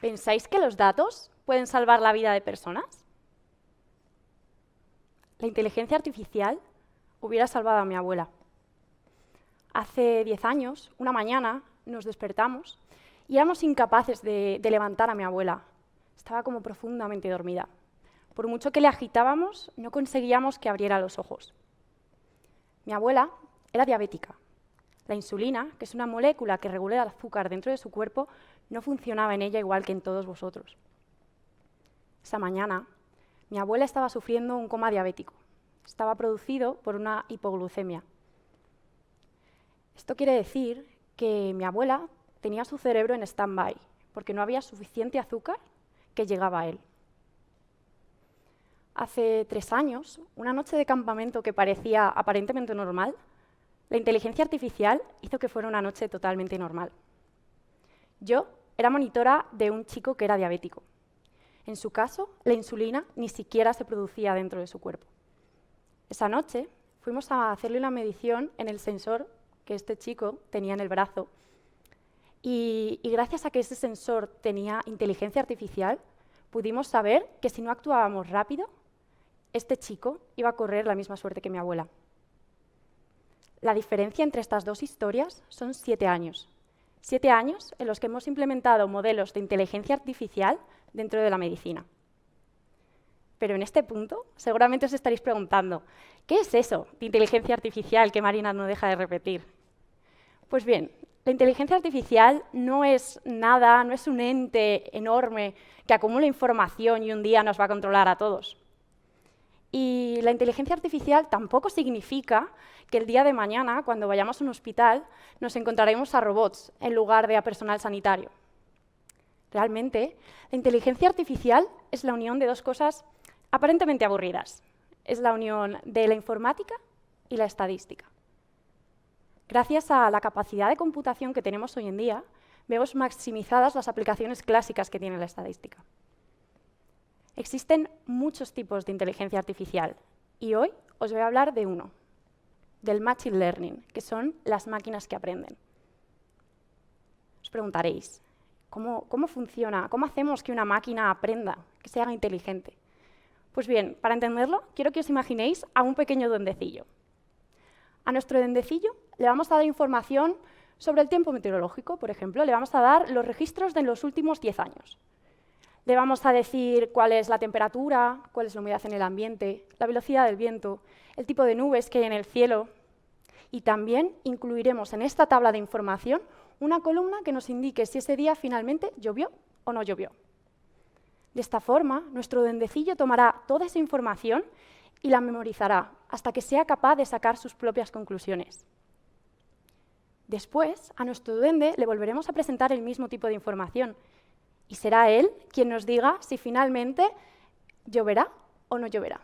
¿Pensáis que los datos pueden salvar la vida de personas? La inteligencia artificial hubiera salvado a mi abuela. Hace 10 años, una mañana, nos despertamos y éramos incapaces de levantar a mi abuela. Estaba como profundamente dormida. Por mucho que le agitábamos, no conseguíamos que abriera los ojos. Mi abuela era diabética. La insulina, que es una molécula que regula el azúcar dentro de su cuerpo, no funcionaba en ella igual que en todos vosotros. Esa mañana, mi abuela estaba sufriendo un coma diabético. Estaba producido por una hipoglucemia. Esto quiere decir que mi abuela tenía su cerebro en stand-by, porque no había suficiente azúcar que llegaba a él. Hace 3 años, una noche de campamento que parecía aparentemente normal, la inteligencia artificial hizo que fuera una noche totalmente normal. Yo era monitora de un chico que era diabético. En su caso, la insulina ni siquiera se producía dentro de su cuerpo. Esa noche fuimos a hacerle una medición en el sensor que este chico tenía en el brazo. Y gracias a que ese sensor tenía inteligencia artificial, pudimos saber que si no actuábamos rápido, este chico iba a correr la misma suerte que mi abuela. La diferencia entre estas dos historias son 7 años. 7 años en los que hemos implementado modelos de inteligencia artificial dentro de la medicina. Pero en este punto, seguramente os estaréis preguntando, ¿qué es eso de inteligencia artificial que Marina no deja de repetir? Pues bien, la inteligencia artificial no es nada, no es un ente enorme que acumula información y un día nos va a controlar a todos. Y la inteligencia artificial tampoco significa que el día de mañana, cuando vayamos a un hospital, nos encontraremos a robots en lugar de a personal sanitario. Realmente, la inteligencia artificial es la unión de dos cosas aparentemente aburridas. Es la unión de la informática y la estadística. Gracias a la capacidad de computación que tenemos hoy en día, vemos maximizadas las aplicaciones clásicas que tiene la estadística. Existen muchos tipos de inteligencia artificial y hoy os voy a hablar de uno, del Machine Learning, que son las máquinas que aprenden. Os preguntaréis, ¿cómo funciona? ¿Cómo hacemos que una máquina aprenda, que se haga inteligente? Pues bien, para entenderlo, quiero que os imaginéis a un pequeño duendecillo. A nuestro duendecillo le vamos a dar información sobre el tiempo meteorológico, por ejemplo, le vamos a dar los registros de los últimos 10 años. Le vamos a decir cuál es la temperatura, cuál es la humedad en el ambiente, la velocidad del viento, el tipo de nubes que hay en el cielo. Y también incluiremos en esta tabla de información una columna que nos indique si ese día finalmente llovió o no llovió. De esta forma, nuestro duendecillo tomará toda esa información y la memorizará hasta que sea capaz de sacar sus propias conclusiones. Después, a nuestro duende le volveremos a presentar el mismo tipo de información y será él quien nos diga si finalmente lloverá o no lloverá.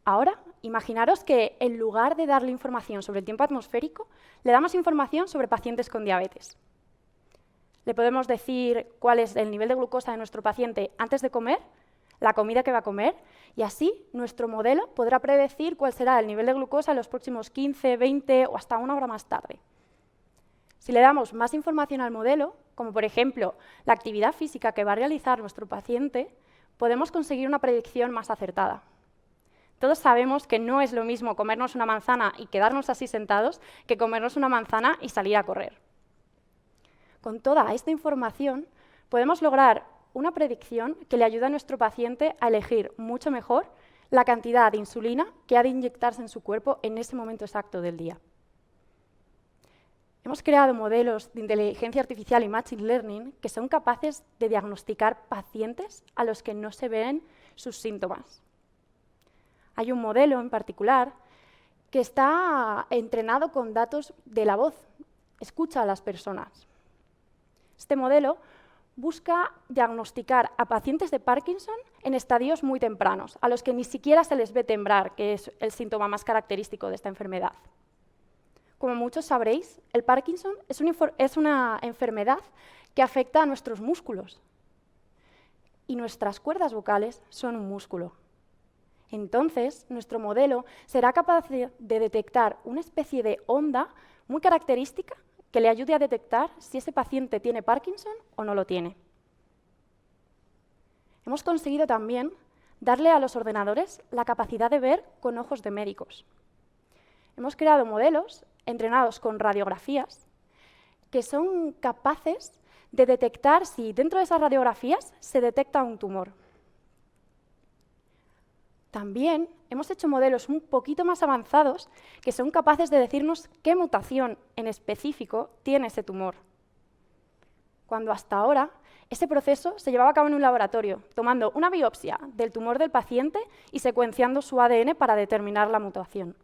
Ahora, imaginaros que en lugar de darle información sobre el tiempo atmosférico, le damos información sobre pacientes con diabetes. Le podemos decir cuál es el nivel de glucosa de nuestro paciente antes de comer, la comida que va a comer, y así nuestro modelo podrá predecir cuál será el nivel de glucosa en los próximos 15, 20 o hasta 1 hora más tarde. Si le damos más información al modelo, como por ejemplo la actividad física que va a realizar nuestro paciente, podemos conseguir una predicción más acertada. Todos sabemos que no es lo mismo comernos una manzana y quedarnos así sentados que comernos una manzana y salir a correr. Con toda esta información podemos lograr una predicción que le ayuda a nuestro paciente a elegir mucho mejor la cantidad de insulina que ha de inyectarse en su cuerpo en ese momento exacto del día. Hemos creado modelos de inteligencia artificial y Machine Learning que son capaces de diagnosticar pacientes a los que no se ven sus síntomas. Hay un modelo en particular que está entrenado con datos de la voz, escucha a las personas. Este modelo busca diagnosticar a pacientes de Parkinson en estadios muy tempranos, a los que ni siquiera se les ve temblar, que es el síntoma más característico de esta enfermedad. Como muchos sabréis, el Parkinson es una enfermedad que afecta a nuestros músculos. Y nuestras cuerdas vocales son un músculo. Entonces, nuestro modelo será capaz de detectar una especie de onda muy característica que le ayude a detectar si ese paciente tiene Parkinson o no lo tiene. Hemos conseguido también darle a los ordenadores la capacidad de ver con ojos de médicos. Hemos creado modelos entrenados con radiografías que son capaces de detectar si dentro de esas radiografías se detecta un tumor. También hemos hecho modelos un poquito más avanzados que son capaces de decirnos qué mutación en específico tiene ese tumor. Cuando hasta ahora ese proceso se llevaba a cabo en un laboratorio, tomando una biopsia del tumor del paciente y secuenciando su ADN para determinar la mutación.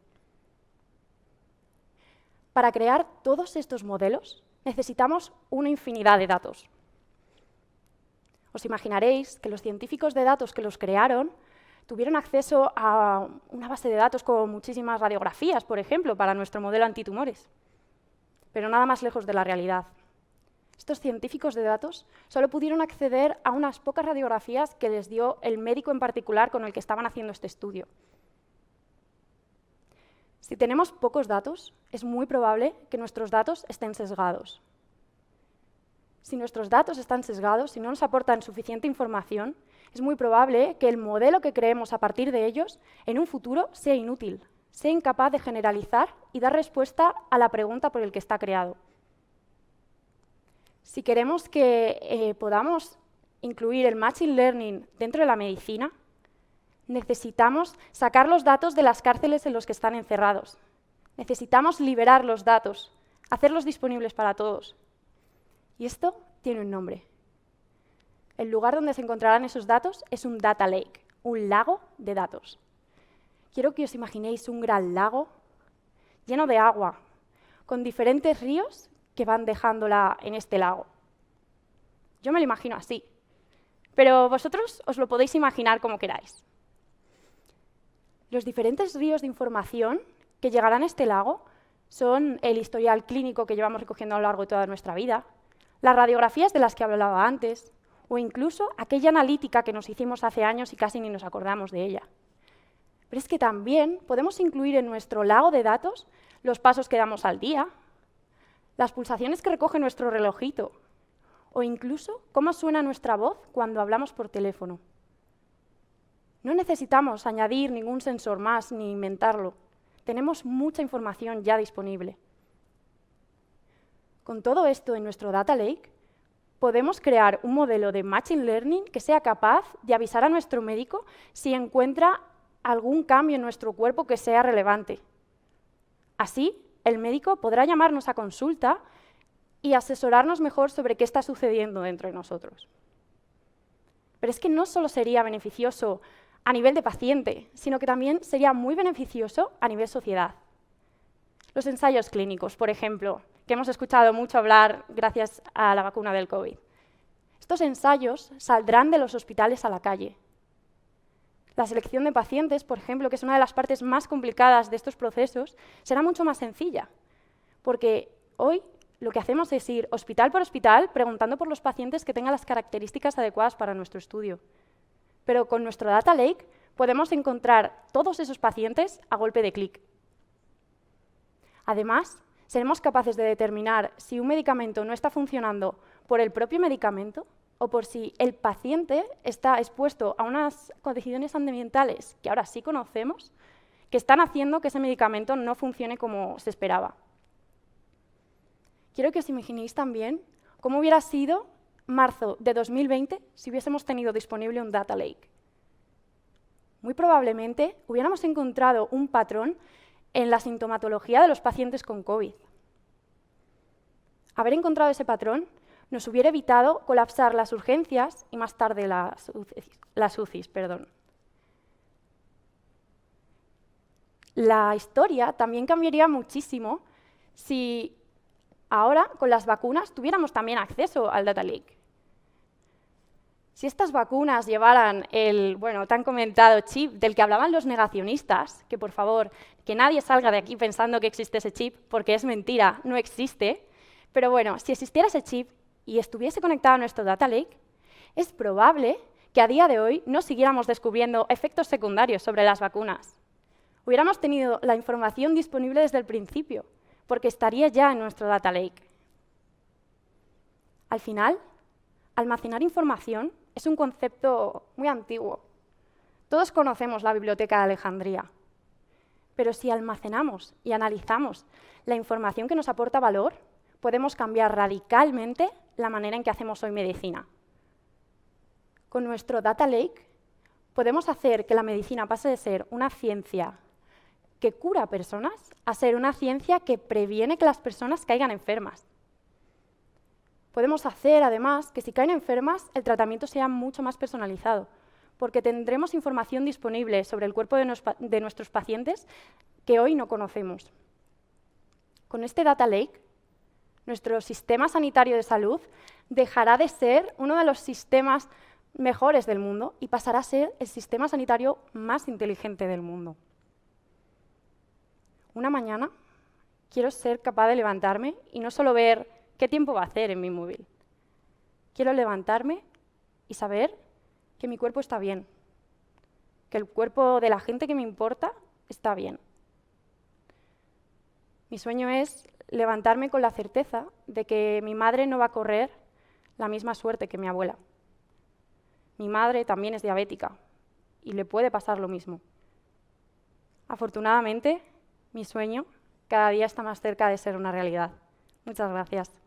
Para crear todos estos modelos necesitamos una infinidad de datos. Os imaginaréis que los científicos de datos que los crearon tuvieron acceso a una base de datos con muchísimas radiografías, por ejemplo, para nuestro modelo antitumores. Pero nada más lejos de la realidad. Estos científicos de datos solo pudieron acceder a unas pocas radiografías que les dio el médico en particular con el que estaban haciendo este estudio. Si tenemos pocos datos, es muy probable que nuestros datos estén sesgados. Si nuestros datos están sesgados, si no nos aportan suficiente información, es muy probable que el modelo que creemos a partir de ellos en un futuro sea inútil, sea incapaz de generalizar y dar respuesta a la pregunta por el que está creado. Si queremos que podamos incluir el Machine Learning dentro de la medicina, necesitamos sacar los datos de las cárceles en los que están encerrados. Necesitamos liberar los datos, hacerlos disponibles para todos. Y esto tiene un nombre. El lugar donde se encontrarán esos datos es un data lake, un lago de datos. Quiero que os imaginéis un gran lago lleno de agua, con diferentes ríos que van dejándola en este lago. Yo me lo imagino así, pero vosotros os lo podéis imaginar como queráis. Los diferentes ríos de información que llegarán a este lago son el historial clínico que llevamos recogiendo a lo largo de toda nuestra vida, las radiografías de las que hablaba antes, o incluso aquella analítica que nos hicimos hace años y casi ni nos acordamos de ella. Pero es que también podemos incluir en nuestro lago de datos los pasos que damos al día, las pulsaciones que recoge nuestro relojito, o incluso cómo suena nuestra voz cuando hablamos por teléfono. No necesitamos añadir ningún sensor más ni inventarlo. Tenemos mucha información ya disponible. Con todo esto en nuestro Data Lake, podemos crear un modelo de Machine Learning que sea capaz de avisar a nuestro médico si encuentra algún cambio en nuestro cuerpo que sea relevante. Así, el médico podrá llamarnos a consulta y asesorarnos mejor sobre qué está sucediendo dentro de nosotros. Pero es que no solo sería beneficioso a nivel de paciente, sino que también sería muy beneficioso a nivel sociedad. Los ensayos clínicos, por ejemplo, que hemos escuchado mucho hablar gracias a la vacuna del COVID. Estos ensayos saldrán de los hospitales a la calle. La selección de pacientes, por ejemplo, que es una de las partes más complicadas de estos procesos, será mucho más sencilla, porque hoy lo que hacemos es ir hospital por hospital preguntando por los pacientes que tengan las características adecuadas para nuestro estudio. Pero con nuestro Data Lake podemos encontrar todos esos pacientes a golpe de clic. Además, seremos capaces de determinar si un medicamento no está funcionando por el propio medicamento o por si el paciente está expuesto a unas condiciones ambientales que ahora sí conocemos, que están haciendo que ese medicamento no funcione como se esperaba. Quiero que os imaginéis también cómo hubiera sido marzo de 2020 si hubiésemos tenido disponible un Data Lake. Muy probablemente hubiéramos encontrado un patrón en la sintomatología de los pacientes con COVID. Haber encontrado ese patrón nos hubiera evitado colapsar las urgencias y más tarde las UCIs. La historia también cambiaría muchísimo si ahora, con las vacunas, tuviéramos también acceso al Data Lake. Si estas vacunas llevaran el, tan comentado chip del que hablaban los negacionistas, que por favor, que nadie salga de aquí pensando que existe ese chip, porque es mentira, no existe, pero bueno, si existiera ese chip y estuviese conectado a nuestro Data Lake, es probable que a día de hoy no siguiéramos descubriendo efectos secundarios sobre las vacunas. Hubiéramos tenido la información disponible desde el principio, porque estaría ya en nuestro Data Lake. Al final, almacenar información es un concepto muy antiguo. Todos conocemos la Biblioteca de Alejandría, pero si almacenamos y analizamos la información que nos aporta valor, podemos cambiar radicalmente la manera en que hacemos hoy medicina. Con nuestro Data Lake podemos hacer que la medicina pase de ser una ciencia que cura a personas a ser una ciencia que previene que las personas caigan enfermas. Podemos hacer, además, que si caen enfermas, el tratamiento sea mucho más personalizado, porque tendremos información disponible sobre el cuerpo de nuestros pacientes que hoy no conocemos. Con este Data Lake, nuestro sistema sanitario de salud dejará de ser uno de los sistemas mejores del mundo y pasará a ser el sistema sanitario más inteligente del mundo. Una mañana quiero ser capaz de levantarme y no solo ver qué tiempo va a hacer en mi móvil. Quiero levantarme y saber que mi cuerpo está bien, que el cuerpo de la gente que me importa está bien. Mi sueño es levantarme con la certeza de que mi madre no va a correr la misma suerte que mi abuela. Mi madre también es diabética y le puede pasar lo mismo. Afortunadamente, mi sueño cada día está más cerca de ser una realidad. Muchas gracias.